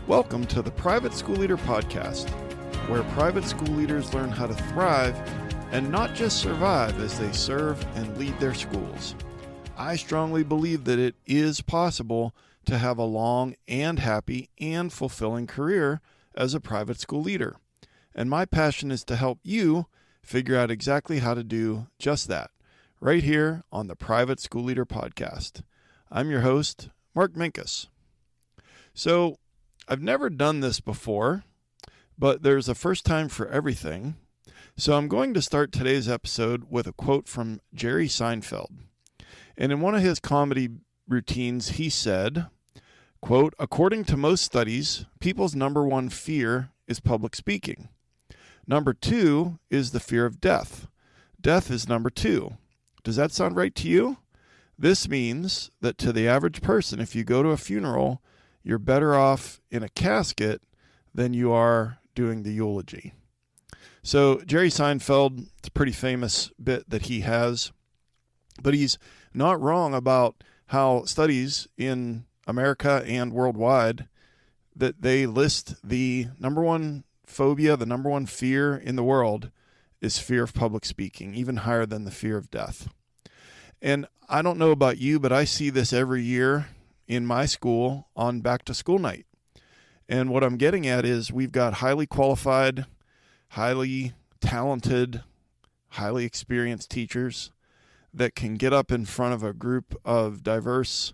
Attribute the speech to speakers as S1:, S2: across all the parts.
S1: Welcome to the Private School Leader Podcast, where private school leaders learn how to thrive and not just survive as they serve and lead their schools. I strongly believe that it is possible to have a long and happy and fulfilling career as a private school leader. And my passion is to help you figure out exactly how to do just that, right here on the Private School Leader Podcast. I'm your host, Mark Minkus. So, I've never done this before, but there's a first time for everything. So I'm going to start today's episode with a quote from Jerry Seinfeld. And in one of his comedy routines, he said, quote, "According to most studies, people's number one fear is public speaking. Number two is the fear of death. Death is number two. Does that sound right to you? This means that to the average person, if you go to a funeral, you're better off in a casket than you are doing the eulogy." So Jerry Seinfeld, it's a pretty famous bit that he has, but he's not wrong about how studies in America and worldwide that they list the number one phobia, the number one fear in the world is fear of public speaking, even higher than the fear of death. And I don't know about you, but I see this every year in my school on back to school night. And what I'm getting at is we've got highly qualified, highly talented, highly experienced teachers that can get up in front of a group of diverse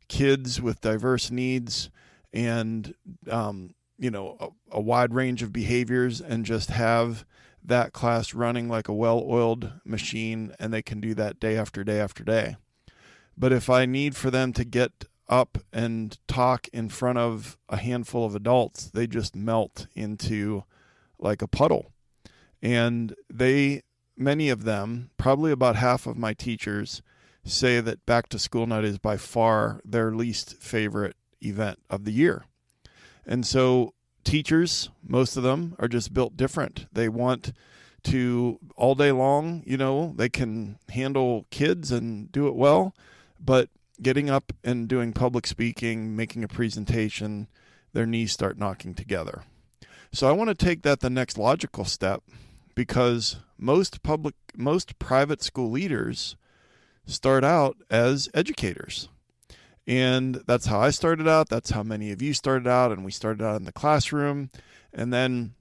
S1: kids with diverse needs and, a wide range of behaviors and just have that class running like a well-oiled machine, and they can do that day after day after day. But if I need for them to get up and talk in front of a handful of adults, they just melt into like a puddle. And many of them, probably about half of my teachers, say that back to school night is by far their least favorite event of the year. And so teachers, most of them, are just built different. They want to all day long, they can handle kids and do it well, but getting up and doing public speaking, making a presentation, their knees start knocking together. So I want to take that the next logical step, because most private school leaders start out as educators. And that's how I started out. That's how many of you started out. And we started out in the classroom. And then,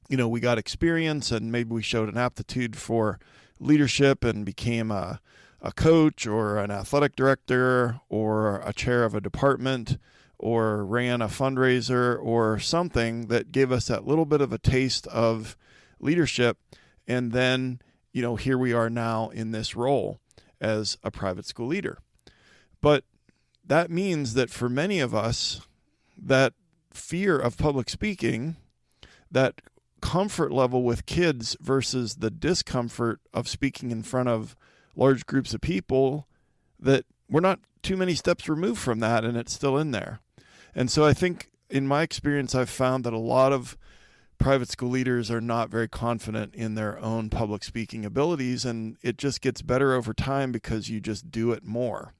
S1: we got experience, and maybe we showed an aptitude for leadership and became a coach or an athletic director or a chair of a department or ran a fundraiser or something that gave us that little bit of a taste of leadership. And then, here we are now in this role as a private school leader. But that means that for many of us, that fear of public speaking, that comfort level with kids versus the discomfort of speaking in front of large groups of people, that we're not too many steps removed from that, and it's still in there. And so I think in my experience, I've found that a lot of private school leaders are not very confident in their own public speaking abilities, and it just gets better over time because you just do it more.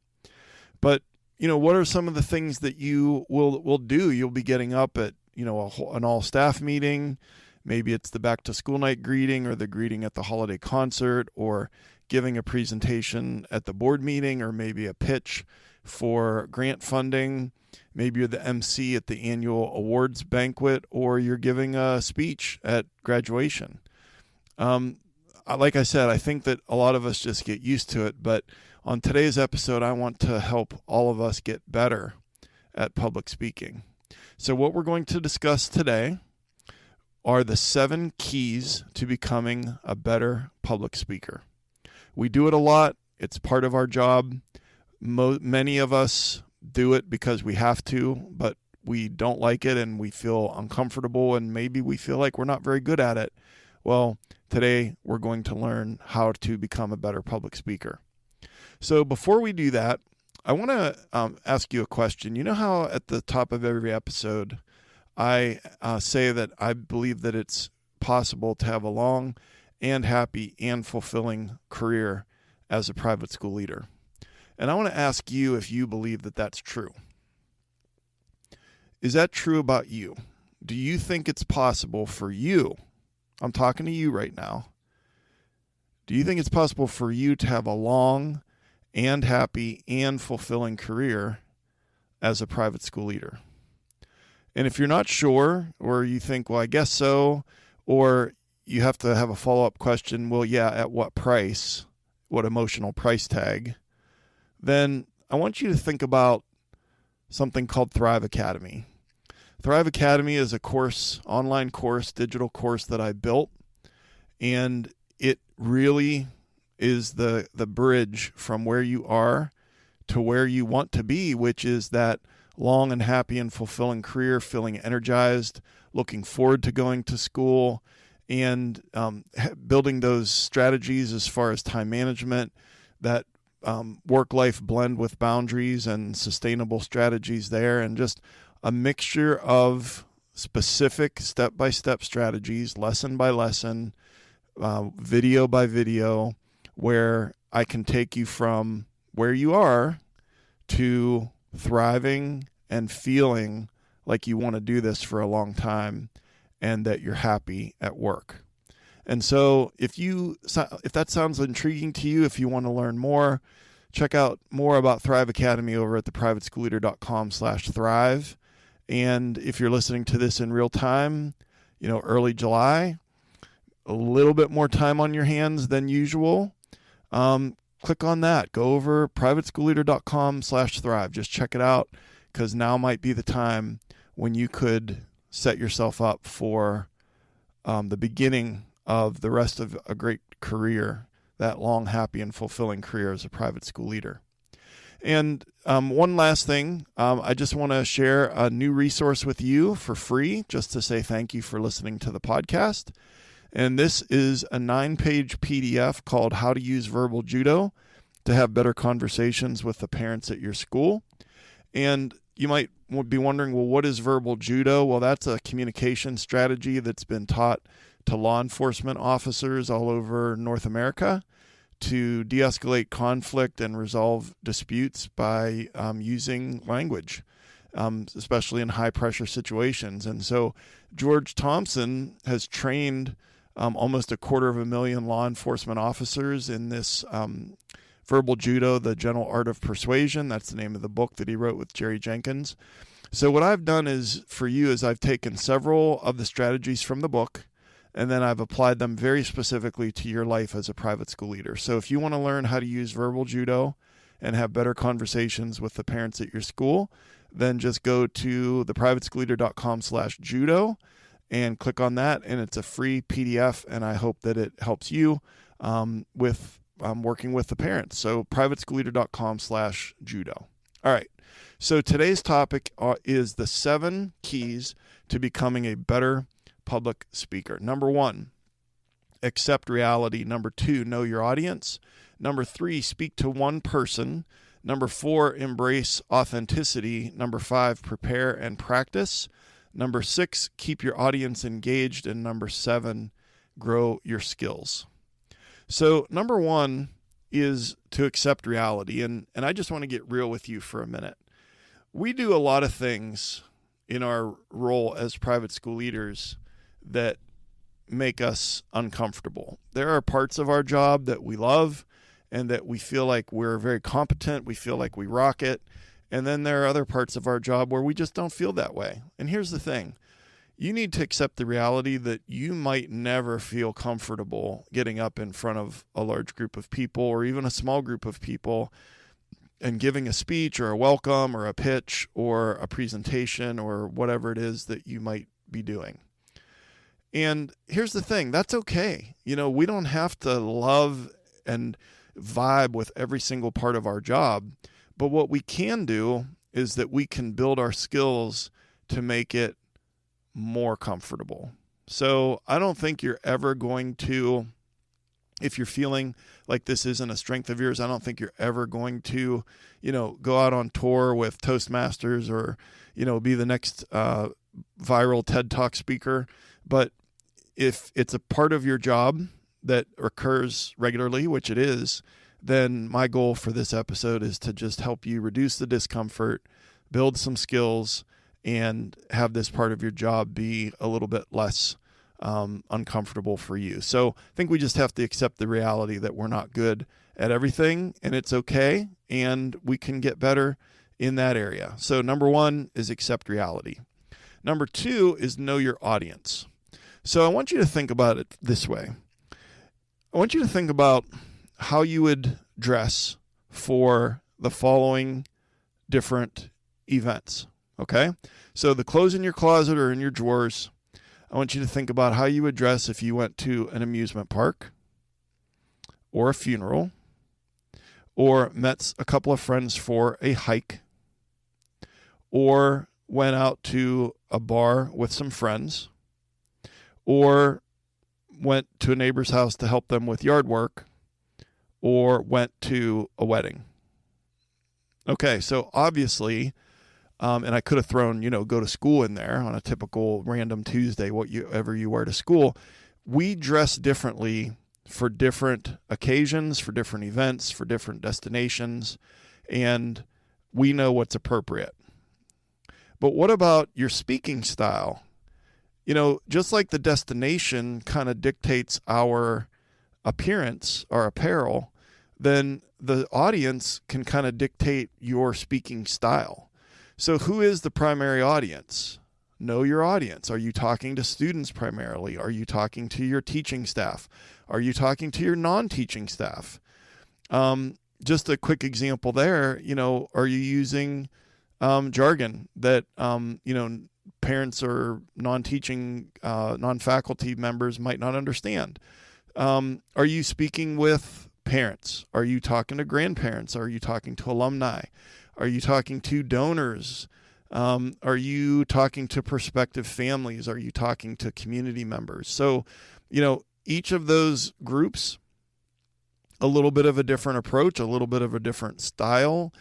S1: But, what are some of the things that you will do? You'll be getting up at, an all staff meeting. Maybe it's the back to school night greeting or the greeting at the holiday concert, or giving a presentation at the board meeting, or maybe a pitch for grant funding. Maybe you're the MC at the annual awards banquet, or you're giving a speech at graduation. Like I said, I think that a lot of us just get used to it, but on today's episode, I want to help all of us get better at public speaking. So what we're going to discuss today are the 7 keys to becoming a better public speaker. We do it a lot. It's part of our job. Many of us do it because we have to, but we don't like it and we feel uncomfortable, and maybe we feel like we're not very good at it. Well, today we're going to learn how to become a better public speaker. So before we do that, I want to ask you a question. You know how at the top of every episode, I say that I believe that it's possible to have a long and happy and fulfilling career as a private school leader. And I want to ask you if you believe that that's true. is that true about you? Do you think it's possible for you? I'm talking to you right now. Do you think it's possible for you to have a long and happy and fulfilling career as a private school leader? And if you're not sure, or you think, well, I guess so, or you have to have a follow-up question, well, yeah, at what price? What emotional price tag? Then I want you to think about something called Thrive Academy. Thrive Academy is a course, online course, digital course that I built, and it really is the bridge from where you are to where you want to be, which is that long and happy and fulfilling career, feeling energized, looking forward to going to school, and building those strategies as far as time management, that work-life blend with boundaries and sustainable strategies there, and just a mixture of specific step-by-step strategies, lesson by lesson, video by video, where I can take you from where you are to thriving and feeling like you want to do this for a long time and that you're happy at work. And so if that sounds intriguing to you, if you want to learn more, check out more about Thrive Academy over at theprivateschoolleader.com/thrive. And if you're listening to this in real time, early July, a little bit more time on your hands than usual, click on that. Go over privateschoolleader.com/thrive. Just check it out, because now might be the time when you could set yourself up for the beginning of the rest of a great career, that long, happy, and fulfilling career as a private school leader. And one last thing, I just want to share a new resource with you for free, just to say thank you for listening to the podcast. And this is a 9-page PDF called How to Use Verbal Judo to Have Better Conversations with the Parents at Your School. And you might be wondering, well, what is verbal judo? Well, that's a communication strategy that's been taught to law enforcement officers all over North America to de-escalate conflict and resolve disputes by using language, especially in high-pressure situations. And so George Thompson has trained almost 250,000 law enforcement officers in this Verbal Judo, The Gentle Art of Persuasion. That's the name of the book that he wrote with Jerry Jenkins. So what I've done is I've taken several of the strategies from the book, and then I've applied them very specifically to your life as a private school leader. So if you want to learn how to use verbal judo and have better conversations with the parents at your school, then just go to theprivateschoolleader.com/judo and click on that, and it's a free PDF, and I hope that it helps you with working with the parents. So privateschoolleader.com/judo. All right. So today's topic is the 7 keys to becoming a better public speaker. Number 1, accept reality. Number 2, know your audience. Number 3, speak to one person. Number 4, embrace authenticity. Number 5, prepare and practice. Number 6, keep your audience engaged. And number 7, grow your skills. So number 1 is to accept reality. And I just want to get real with you for a minute. We do a lot of things in our role as private school leaders that make us uncomfortable. There are parts of our job that we love and that we feel like we're very competent. We feel like we rock it. And then there are other parts of our job where we just don't feel that way. And here's the thing. You need to accept the reality that you might never feel comfortable getting up in front of a large group of people or even a small group of people and giving a speech or a welcome or a pitch or a presentation or whatever it is that you might be doing. And here's the thing, that's okay. We don't have to love and vibe with every single part of our job, but what we can do is that we can build our skills to make it more comfortable. So I don't think you're ever going to, if you're feeling like this isn't a strength of yours, I don't think you're ever going to, go out on tour with Toastmasters or, be the next viral TED Talk speaker. But if it's a part of your job that occurs regularly, which it is, then my goal for this episode is to just help you reduce the discomfort, build some skills, and have this part of your job be a little bit less uncomfortable for you. So I think we just have to accept the reality that we're not good at everything, and it's okay, and we can get better in that area. So number one is accept reality. Number two is know your audience. So I want you to think about it this way. I want you to think about how you would dress for the following different events, okay? So the clothes in your closet or in your drawers, I want you to think about how you would dress if you went to an amusement park or a funeral or met a couple of friends for a hike or went out to a bar with some friends or went to a neighbor's house to help them with yard work or went to a wedding. Okay, so obviously, and I could have thrown, go to school in there on a typical random Tuesday, whatever you wear to school. We dress differently for different occasions, for different events, for different destinations, and we know what's appropriate. But what about your speaking style? Just like the destination kind of dictates our appearance, our apparel, then the audience can kind of dictate your speaking style. So who is the primary audience? Know your audience. Are you talking to students primarily? Are you talking to your teaching staff? Are you talking to your non-teaching staff? Just a quick example there, are you using jargon that, parents or non-teaching, non-faculty members might not understand? Are you speaking with parents? Are you talking to grandparents? Are you talking to alumni? Are you talking to donors? Are you talking to prospective families? Are you talking to community members? So, each of those groups, a little bit of a different approach, a little bit of a different style.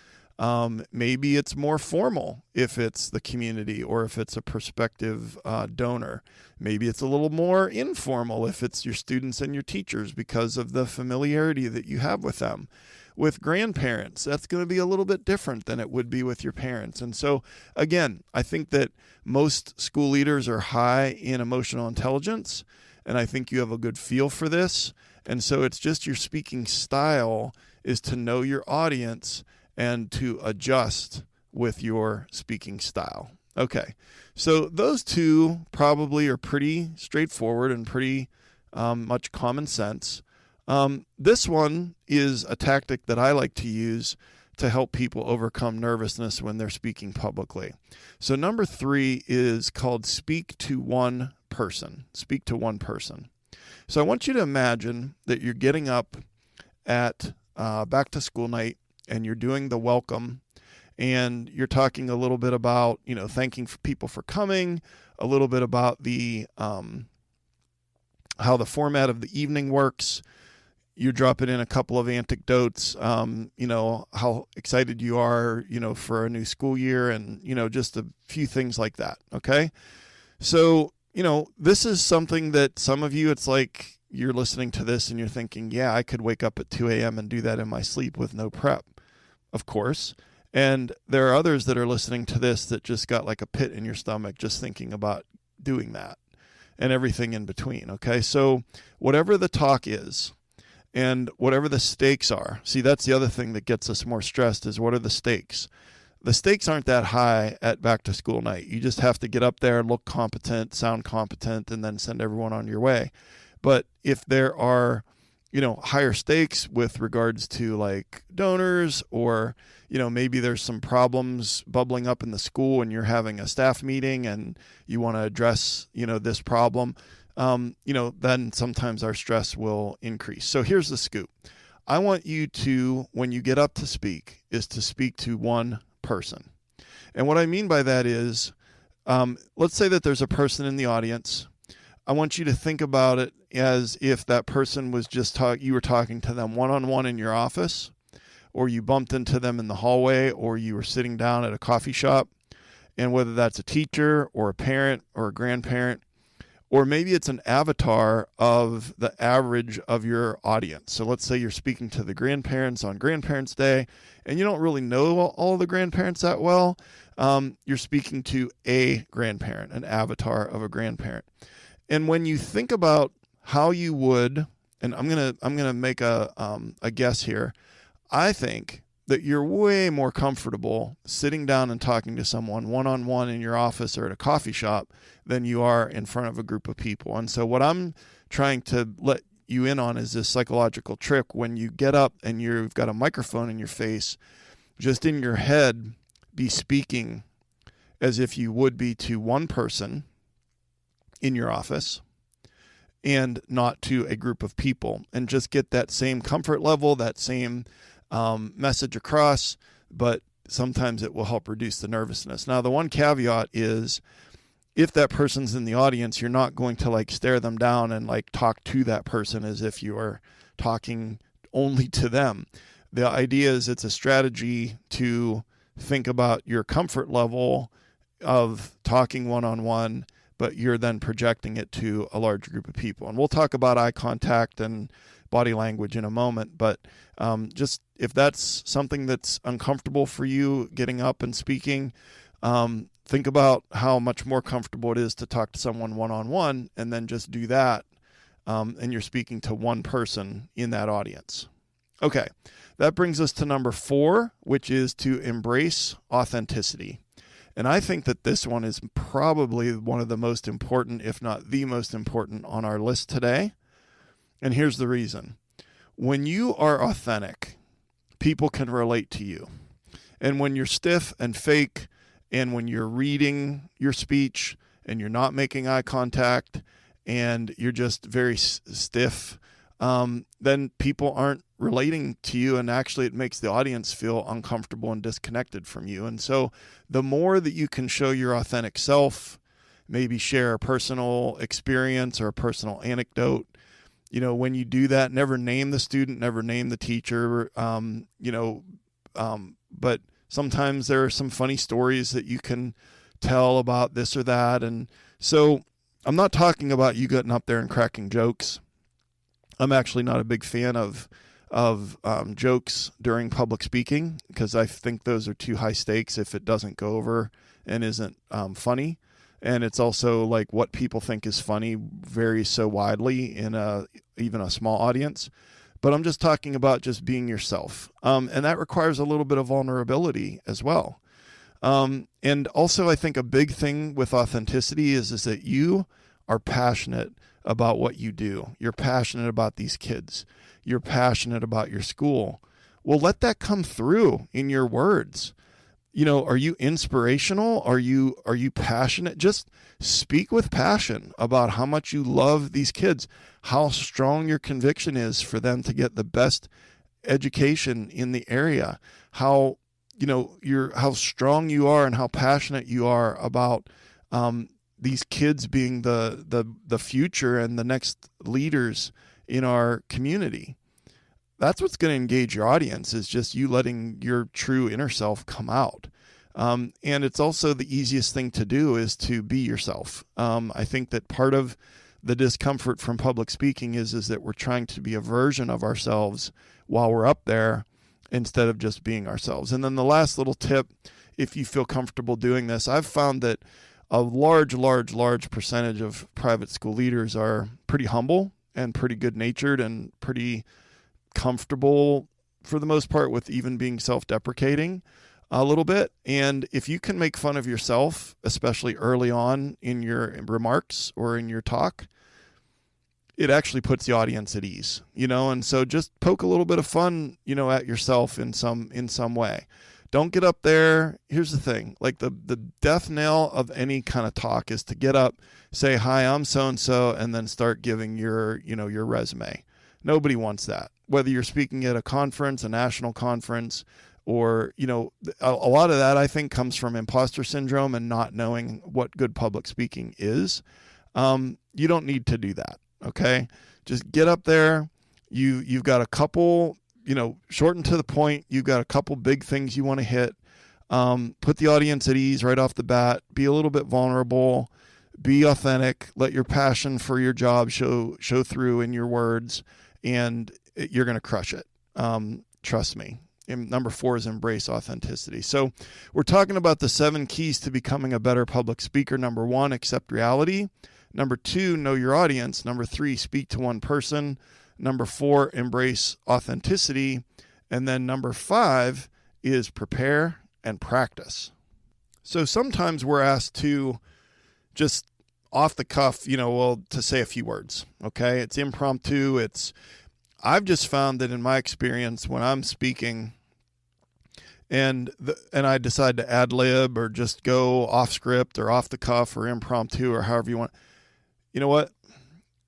S1: Maybe it's more formal if it's the community or if it's a prospective donor. Maybe it's a little more informal if it's your students and your teachers because of the familiarity that you have with them. With grandparents, that's going to be a little bit different than it would be with your parents. And so, again, I think that most school leaders are high in emotional intelligence, and I think you have a good feel for this. And so it's just your speaking style is to know your audience and to adjust with your speaking style. Okay, so those two probably are pretty straightforward and pretty much common sense. This one is a tactic that I like to use to help people overcome nervousness when they're speaking publicly. So number 3 is called speak to one person. Speak to one person. So I want you to imagine that you're getting up at back to school night and you're doing the welcome and you're talking a little bit about, thanking people for coming, a little bit about the how the format of the evening works. You drop it in a couple of anecdotes, how excited you are, for a new school year and, just a few things like that. Okay. So, this is something that some of you, it's like you're listening to this and you're thinking, yeah, I could wake up at 2 a.m. and do that in my sleep with no prep, of course. And there are others that are listening to this that just got like a pit in your stomach just thinking about doing that and everything in between. Okay. So whatever the talk is, and whatever the stakes are, see, that's the other thing that gets us more stressed is what are the stakes? The stakes aren't that high at back to school night. You just have to get up there, look competent, sound competent, and then send everyone on your way. But if there are, higher stakes with regards to like donors or, maybe there's some problems bubbling up in the school and you're having a staff meeting and you want to address, this problem, then sometimes our stress will increase. So here's the scoop. I want you to, when you get up to speak, is to speak to one person. And what I mean by that is, let's say that there's a person in the audience. I want you to think about it as if that person was you were talking to them one-on-one in your office, or you bumped into them in the hallway, or you were sitting down at a coffee shop. And whether that's a teacher or a parent or a grandparent, or maybe it's an avatar of the average of your audience. So let's say you're speaking to the grandparents on Grandparents' Day, and you don't really know all the grandparents that well. You're speaking to a grandparent, an avatar of a grandparent. And when you think about how you would, and I'm gonna make a guess here, I think that you're way more comfortable sitting down and talking to someone one-on-one in your office or at a coffee shop than you are in front of a group of people. And so what I'm trying to let you in on is this psychological trick. When you get up and you've got a microphone in your face, just in your head, be speaking as if you would be to one person in your office and not to a group of people, and just get that same comfort level, that same message across, but sometimes it will help reduce the nervousness. Now, the one caveat is if that person's in the audience, you're not going to like stare them down and like talk to that person as if you are talking only to them. The idea is it's a strategy to think about your comfort level of talking one-on-one, but you're then projecting it to a large group of people. And we'll talk about eye contact and body language in a moment, but just if that's something that's uncomfortable for you, getting up and speaking, think about how much more comfortable it is to talk to someone one-on-one, and then just do that, and you're speaking to one person in that audience. Okay, that brings us to number 4, which is to embrace authenticity. And I think that this one is probably one of the most important, if not the most important, on our list today. And here's the reason. When you are authentic, people can relate to you. And when you're stiff and fake, and when you're reading your speech and you're not making eye contact and you're just very stiff, then people aren't relating to you, and actually it makes the audience feel uncomfortable and disconnected from you. And so the more that you can show your authentic self, maybe share a personal experience or a personal anecdote, when you do that, never name the student, never name the teacher, but sometimes there are some funny stories that you can tell about this or that. And so I'm not talking about you getting up there and cracking jokes. I'm actually not a big fan of jokes during public speaking, because I think those are too high stakes if it doesn't go over and isn't funny. And it's also like what people think is funny varies so widely in even a small audience. But I'm just talking about just being yourself. And that requires a little bit of vulnerability as well. And also I think a big thing with authenticity is that you are passionate about what you do. You're passionate about these kids. You're passionate about your school. Well, let that come through in your words. Are you inspirational? Are you passionate? Just speak with passion about how much you love these kids, how strong your conviction is for them to get the best education in the area, how strong you are and how passionate you are about these kids being the future and the next leaders in our community. That's what's going to engage your audience, is just you letting your true inner self come out. And it's also the easiest thing to do is to be yourself. I think that part of the discomfort from public speaking is that we're trying to be a version of ourselves while we're up there instead of just being ourselves. And then the last little tip, if you feel comfortable doing this, I've found that a large percentage of private school leaders are pretty humble and pretty good-natured and pretty comfortable for the most part with even being self-deprecating a little bit. And if you can make fun of yourself, especially early on in your remarks or in your talk, it actually puts the audience at ease, and so just poke a little bit of fun, at yourself in some way. Don't get up there. Here's the thing, like the death knell of any kind of talk is to get up, say, hi, I'm so-and-so, and then start giving your resume. Nobody wants that. Whether you're speaking at a conference, a national conference, or, a lot of that I think comes from imposter syndrome and not knowing what good public speaking is. You don't need to do that. Okay. Just get up there. You've got a couple, short and to the point. You've got a couple big things you want to hit. Put the audience at ease right off the bat. Be a little bit vulnerable. Be authentic. Let your passion for your job show through in your words, and you're going to crush it. Trust me. And number 4 is embrace authenticity. So we're talking about the 7 keys to becoming a better public speaker. Number 1, accept reality. Number 2, know your audience. Number 3, speak to one person. Number 4, embrace authenticity. And then number 5 is prepare and practice. So sometimes we're asked to just off the cuff, to say a few words. Okay. It's impromptu. I've just found that in my experience when I'm speaking and I decide to ad lib or just go off script or off the cuff or impromptu or however you want, you know what?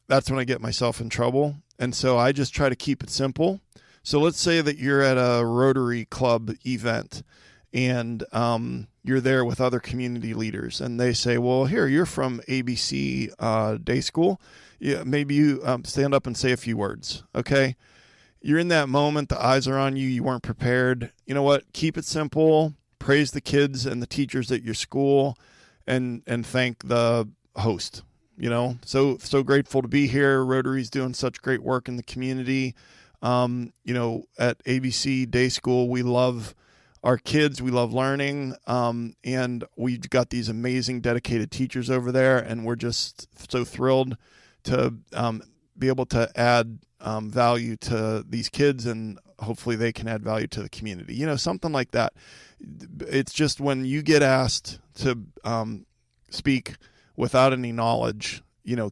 S1: That's when I get myself in trouble. And so I just try to keep it simple. So let's say that you're at a Rotary Club event and you're there with other community leaders and they say, well, here, you're from ABC Day School. Yeah, maybe you stand up and say a few words. Okay. You're in that moment. The eyes are on you. You weren't prepared. You know what? Keep it simple. Praise the kids and the teachers at your school and thank the host. So grateful to be here. Rotary's doing such great work in the community. At ABC Day School, we love our kids. We love learning. And we've got these amazing dedicated teachers over there. And we're just so thrilled to be able to add value to these kids, and hopefully they can add value to the community. Something like that. It's just when you get asked to speak without any knowledge,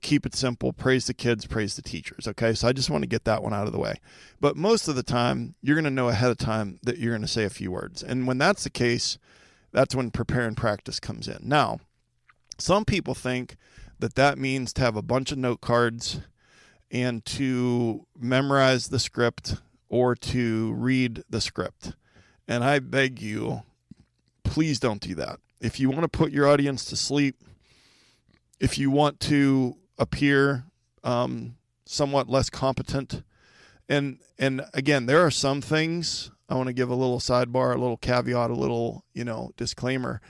S1: keep it simple, praise the kids, praise the teachers. Okay. So I just want to get that one out of the way. But most of the time, you're going to know ahead of time that you're going to say a few words. And when that's the case, that's when prepare and practice comes in. Now, some people think that means to have a bunch of note cards and to memorize the script or to read the script. And I beg you, please don't do that. If you want to put your audience to sleep, if you want to appear somewhat less competent, and again, there are some things, I want to give a little sidebar, a little caveat, a little, disclaimer.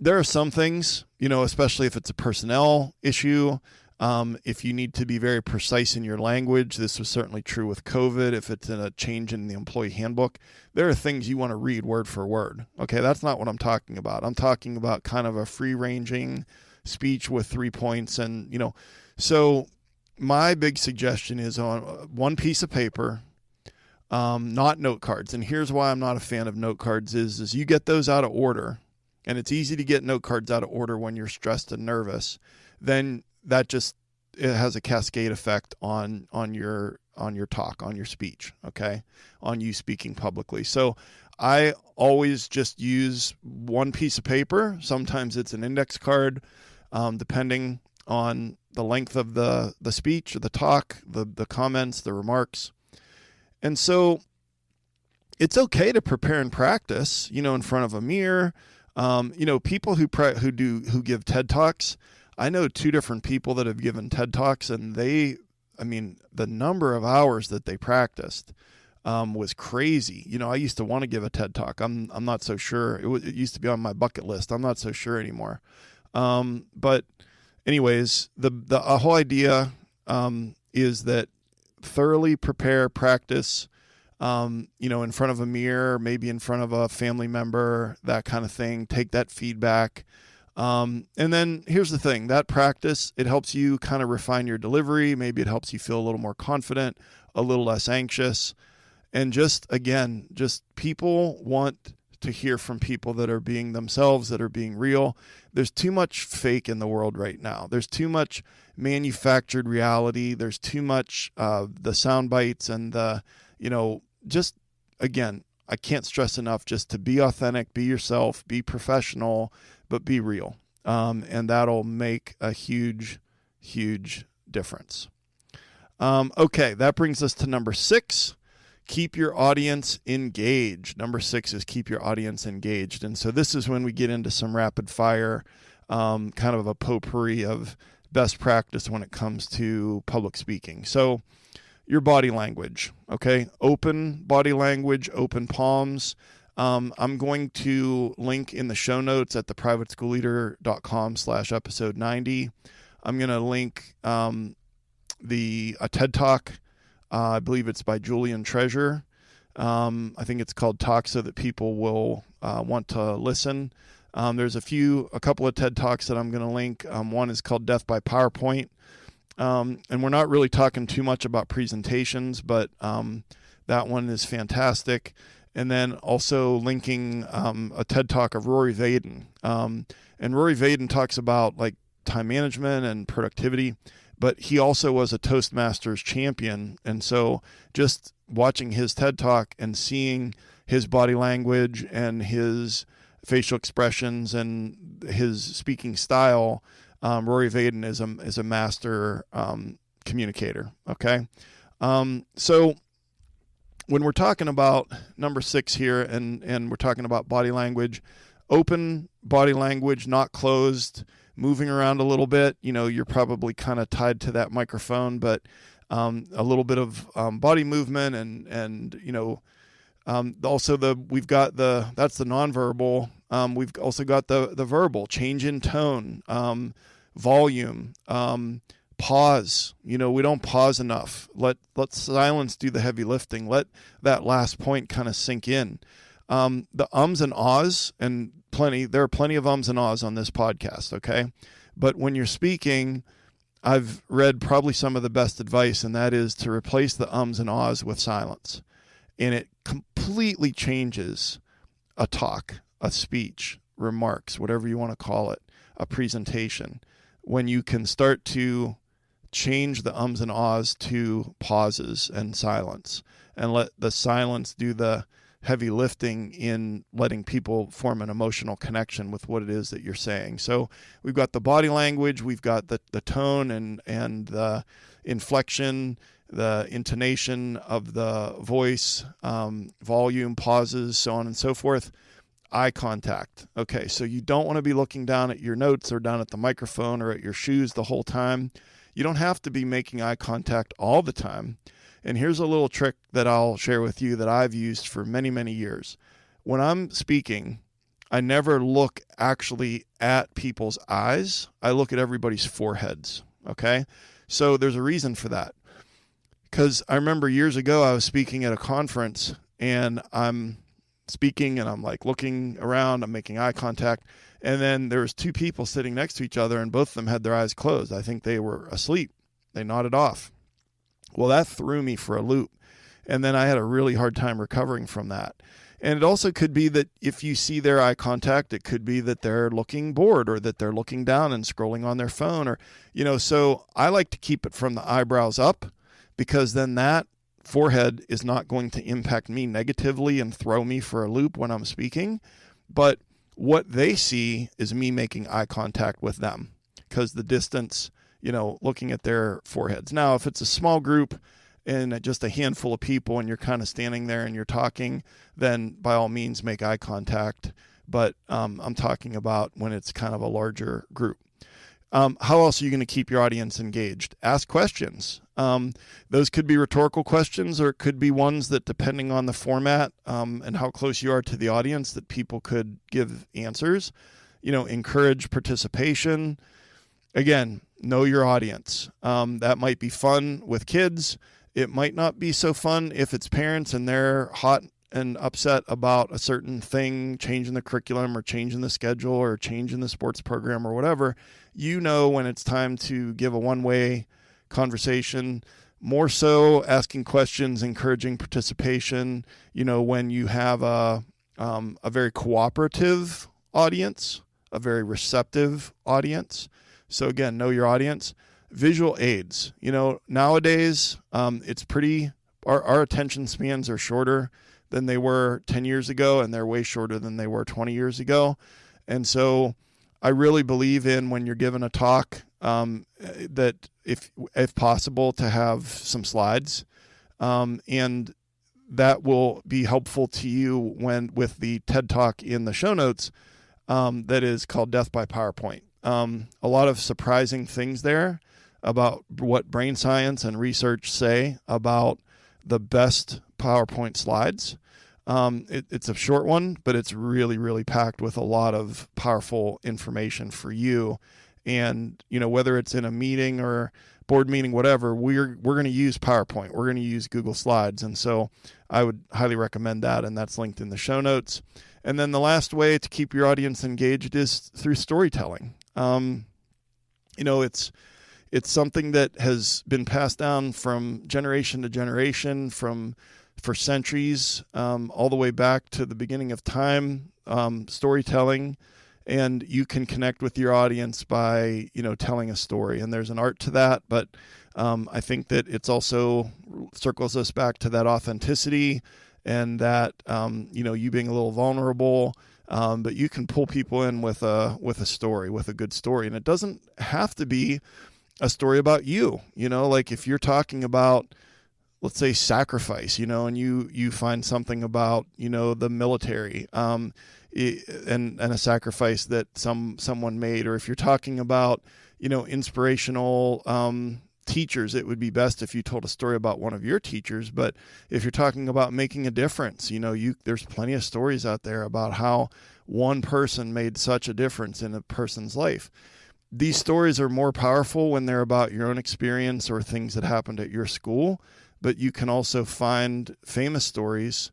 S1: There are some things, especially if it's a personnel issue, if you need to be very precise in your language. This was certainly true with COVID. If it's in a change in the employee handbook, there are things you want to read word for word. Okay, that's not what I'm talking about. I'm talking about kind of a free-ranging speech with 3 points. And, so my big suggestion is on one piece of paper, not note cards. And here's why I'm not a fan of note cards is you get those out of order. And it's easy to get note cards out of order when you're stressed and nervous. Then it has a cascade effect on your talk, on your speech, okay, on you speaking publicly. So I always just use one piece of paper. Sometimes it's an index card, depending on the length of the speech or the talk, the comments, the remarks. And so it's okay to prepare and practice, in front of a mirror. People who give TED Talks, I know 2 different people that have given TED Talks, and the number of hours that they practiced was crazy. I used to want to give a TED Talk. I'm not so sure. It used to be on my bucket list. I'm not so sure anymore. But anyways, the whole idea is that thoroughly prepare, practice, in front of a mirror, maybe in front of a family member, that kind of thing. Take that feedback. And then here's the thing, that practice, it helps you kind of refine your delivery. Maybe it helps you feel a little more confident, a little less anxious. And just people want to hear from people that are being themselves, that are being real. There's too much fake in the world right now. There's too much manufactured reality. There's too much the sound bites and I can't stress enough just to be authentic, be yourself, be professional, but be real. And that'll make a huge, huge difference. Okay, that brings us to number 6. Keep your audience engaged. Number 6 is keep your audience engaged. And so this is when we get into some rapid fire, kind of a potpourri of best practice when it comes to public speaking. So your body language, okay? Open body language, open palms. I'm going to link in the show notes at theprivateschoolleader.com/episode 90. I'm going to link a TED Talk. I believe it's by Julian Treasure. I think it's called Talk So That People Will Want to Listen. There's a couple of TED Talks that I'm going to link. One is called Death by PowerPoint. And we're not really talking too much about presentations, but that one is fantastic. And then also linking a TED Talk of Rory Vaden. And Rory Vaden talks about like time management and productivity, but he also was a Toastmasters champion. And so just watching his TED Talk and seeing his body language and his facial expressions and his speaking style, Rory Vaden is a master communicator. Okay. So when we're talking about number 6 here and we're talking about body language, open body language, not closed, moving around a little bit, you're probably kind of tied to that microphone, but a little bit of body movement and also we've got that's the nonverbal. We've also got the verbal, change in tone, volume, pause. We don't pause enough. Let silence do the heavy lifting. Let that last point kind of sink in. The ums and ahs, and there are plenty of ums and ahs on this podcast, okay? But when you're speaking, I've read probably some of the best advice, and that is to replace the ums and ahs with silence. And it completely changes a talk, a speech, remarks, whatever you want to call it, a presentation, when you can start to change the ums and ahs to pauses and silence, and let the silence do the heavy lifting in letting people form an emotional connection with what it is that you're saying. So we've got the body language, we've got the tone and the inflection, the intonation of the voice, volume, pauses, so on and so forth. Eye contact. Okay, so you don't want to be looking down at your notes or down at the microphone or at your shoes the whole time. You don't have to be making eye contact all the time. And here's a little trick that I'll share with you that I've used for many, many years. When I'm speaking, I never look actually at people's eyes. I look at everybody's foreheads, okay? So there's a reason for that. Because I remember years ago I was speaking at a conference, and I'm speaking and I'm like looking around, I'm making eye contact, and then there was 2 people sitting next to each other, and both of them had their eyes closed. I think they were asleep. They nodded off. Well, that threw me for a loop. And then I had a really hard time recovering from that. And it also could be that if you see their eye contact, it could be that they're looking bored or that they're looking down and scrolling on their phone or, so I like to keep it from the eyebrows up, because then that forehead is not going to impact me negatively and throw me for a loop when I'm speaking. But what they see is me making eye contact with them, because the distance, looking at their foreheads. Now, if it's a small group and just a handful of people and you're kind of standing there and you're talking, then by all means make eye contact. But I'm talking about when it's kind of a larger group. How else are you going to keep your audience engaged? Ask questions. Those could be rhetorical questions, or it could be ones that, depending on the format and how close you are to the audience, that people could give answers. Encourage participation. Again, know your audience. That might be fun with kids. It might not be so fun if it's parents and they're hot and upset about a certain thing, changing the curriculum or changing the schedule or changing the sports program or whatever. When it's time to give a one-way conversation, more so asking questions, encouraging participation, when you have a very cooperative audience, a very receptive audience. So again, know your audience. Visual aids. Nowadays, it's our attention spans are shorter than they were 10 years ago, and they're way shorter than they were 20 years ago. And so I really believe in, when you're giving a talk, that if possible, to have some slides. And that will be helpful to you with the TED Talk in the show notes, that is called Death by PowerPoint. A lot of surprising things there about what brain science and research say about the best PowerPoint slides. It's a short one, but it's really, really packed with a lot of powerful information for you. And, whether it's in a meeting or board meeting, whatever, we're going to use PowerPoint. We're going to use Google Slides. And so I would highly recommend that, and that's linked in the show notes. And then the last way to keep your audience engaged is through storytelling. It's something that has been passed down from generation to generation, for centuries, all the way back to the beginning of time, storytelling. And you can connect with your audience by, telling a story. And there's an art to that, but I think that it's also circles us back to that authenticity and that, you being a little vulnerable, but you can pull people in with a story, with a good story. And it doesn't have to be a story about you, like if you're talking about, let's say, sacrifice, and you find something about, the military, and a sacrifice that someone made, or if you're talking about, inspirational, teachers, it would be best if you told a story about one of your teachers. But if you're talking about making a difference, there's plenty of stories out there about how one person made such a difference in a person's life. These stories are more powerful when they're about your own experience or things that happened at your school, but you can also find famous stories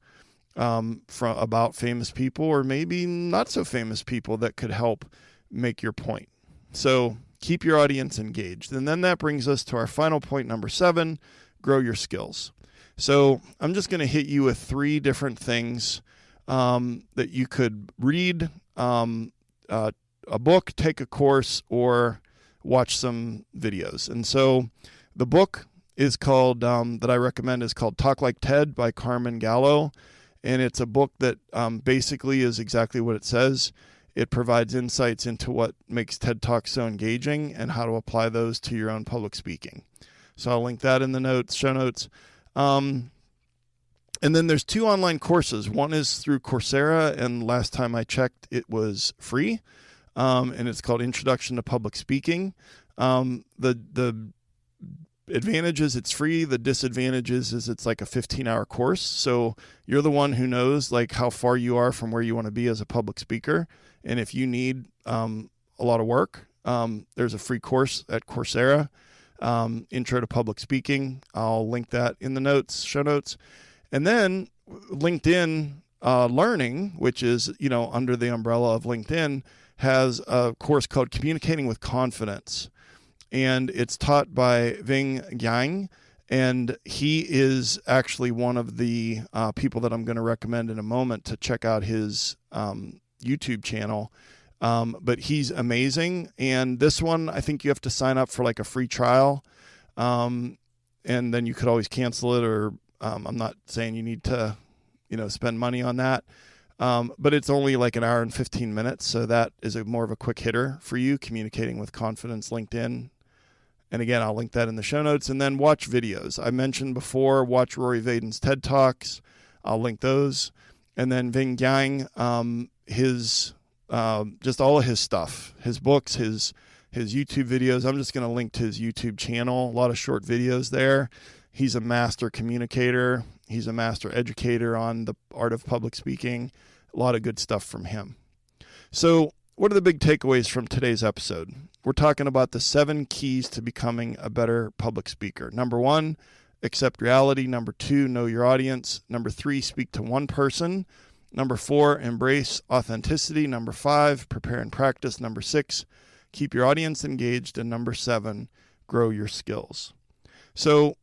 S1: about famous people, or maybe not so famous people, that could help make your point. So keep your audience engaged. And then that brings us to our final point, number 7, grow your skills. So I'm just going to hit you with 3 different things that you could read, a book, take a course, or watch some videos. And so the book is called, that I recommend, is called Talk Like Ted by Carmen Gallo. And it's a book that basically is exactly what it says. It provides insights into what makes TED Talks so engaging and how to apply those to your own public speaking. So I'll link that in the show notes. And then there's 2 online courses. One is through Coursera, and last time I checked, it was free. And it's called Introduction to Public Speaking. The advantage is it's free. The disadvantage is it's like a 15-hour course. So you're the one who knows like how far you are from where you want to be as a public speaker. And if you need a lot of work, there's a free course at Coursera, Intro to Public Speaking. I'll link that in the show notes. And then LinkedIn Learning, which is, under the umbrella of LinkedIn, has a course called Communicating with Confidence. And it's taught by Ving Yang, and he is actually one of the people that I'm going to recommend in a moment to check out his YouTube channel. But he's amazing. And this one, I think you have to sign up for like a free trial. And then you could always cancel it, or I'm not saying you need to, spend money on that. But it's only like an hour and 15 minutes. So that is more of a quick hitter for you, Communicating with Confidence, LinkedIn. And again, I'll link that in the show notes. And then watch videos. I mentioned before, watch Rory Vaden's TED Talks. I'll link those. And then Ving Yang, his just all of his stuff, his books, his YouTube videos. I'm just going to link to his YouTube channel. A lot of short videos there. He's a master communicator. He's a master educator on the art of public speaking. A lot of good stuff from him. So what are the big takeaways from today's episode? We're talking about the 7 keys to becoming a better public speaker. Number 1, accept reality. Number 2, know your audience. Number 3, speak to one person. Number 4, embrace authenticity. Number 5, prepare and practice. Number 6, keep your audience engaged. And number 7, grow your skills. So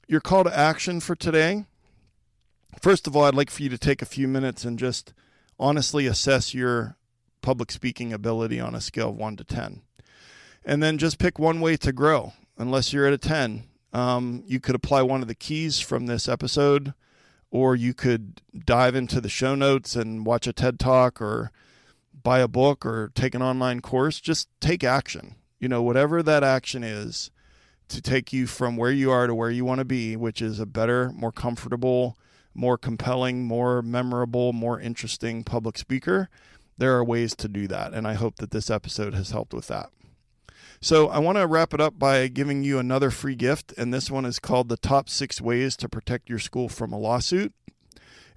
S1: your call to action for today. First of all, I'd like for you to take a few minutes and just honestly assess your public speaking ability on a scale of 1 to 10. And then just pick one way to grow. Unless you're at a 10, you could apply one of the keys from this episode, or you could dive into the show notes and watch a TED Talk, or buy a book, or take an online course. Just take action. Whatever that action is to take you from where you are to where you want to be, which is a better, more comfortable, more compelling, more memorable, more interesting public speaker. There are ways to do that, and I hope that this episode has helped with that. So I want to wrap it up by giving you another free gift, and this one is called The Top 6 Ways to Protect Your School from a Lawsuit.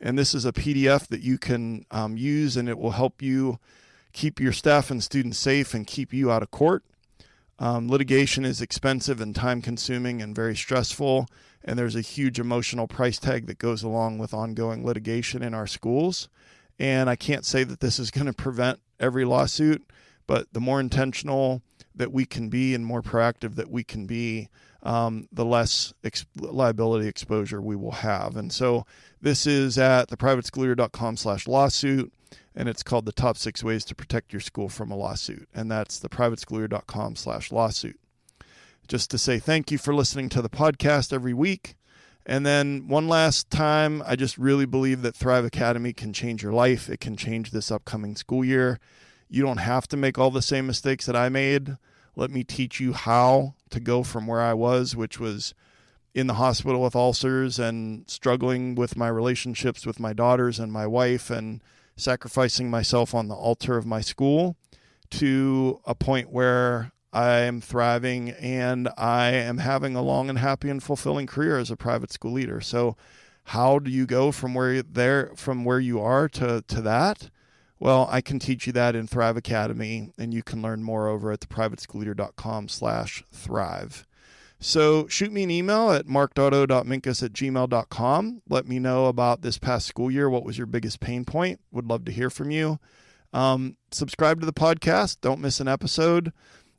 S1: And this is a PDF that you can use, and it will help you keep your staff and students safe and keep you out of court. Litigation is expensive and time-consuming and very stressful, and there's a huge emotional price tag that goes along with ongoing litigation in our schools. And I can't say that this is going to prevent every lawsuit, but the more intentional that we can be and more proactive that we can be, the less liability exposure we will have. And so this is at theprivateschoolleader.com/lawsuit, and it's called the top 6 ways to protect your school from a lawsuit. And that's theprivateschoolleader.com/lawsuit. Just to say thank you for listening to the podcast every week. And then one last time, I just really believe that Thrive Academy can change your life. It can change this upcoming school year. You don't have to make all the same mistakes that I made. Let me teach you how to go from where I was, which was in the hospital with ulcers and struggling with my relationships with my daughters and my wife and sacrificing myself on the altar of my school, to a point where I am thriving and I am having a long and happy and fulfilling career as a private school leader. So how do you go from where you are to that? Well, I can teach you that in Thrive Academy, and you can learn more over at theprivateschoolleader.com/thrive. So shoot me an email at mark.o.minkus@gmail.com. Let me know about this past school year. What was your biggest pain point? Would love to hear from you. Subscribe to the podcast. Don't miss an episode.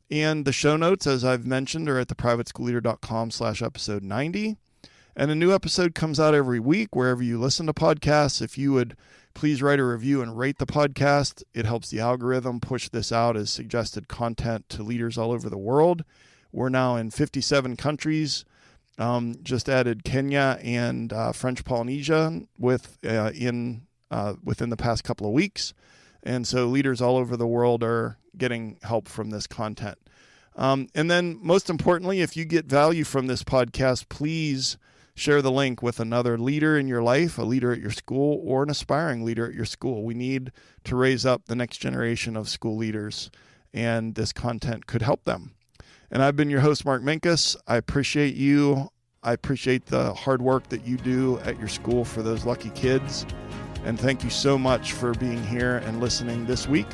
S1: And the show notes, as I've mentioned, are at theprivateschoolleader.com/episode 90. And a new episode comes out every week wherever you listen to podcasts. If you would please write a review and rate the podcast, it helps the algorithm push this out as suggested content to leaders all over the world. We're now in 57 countries. Just added Kenya and French Polynesia within the past couple of weeks. And so leaders all over the world are getting help from this content. And then most importantly, if you get value from this podcast, please share the link with another leader in your life, a leader at your school, or an aspiring leader at your school. We need to raise up the next generation of school leaders, and this content could help them. And I've been your host, Mark Minkus. I appreciate you. I appreciate the hard work that you do at your school for those lucky kids. And thank you so much for being here and listening this week.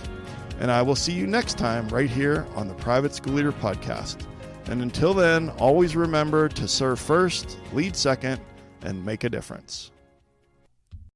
S1: And I will see you next time right here on the Private School Leader Podcast. And until then, always remember to serve first, lead second, and make a difference.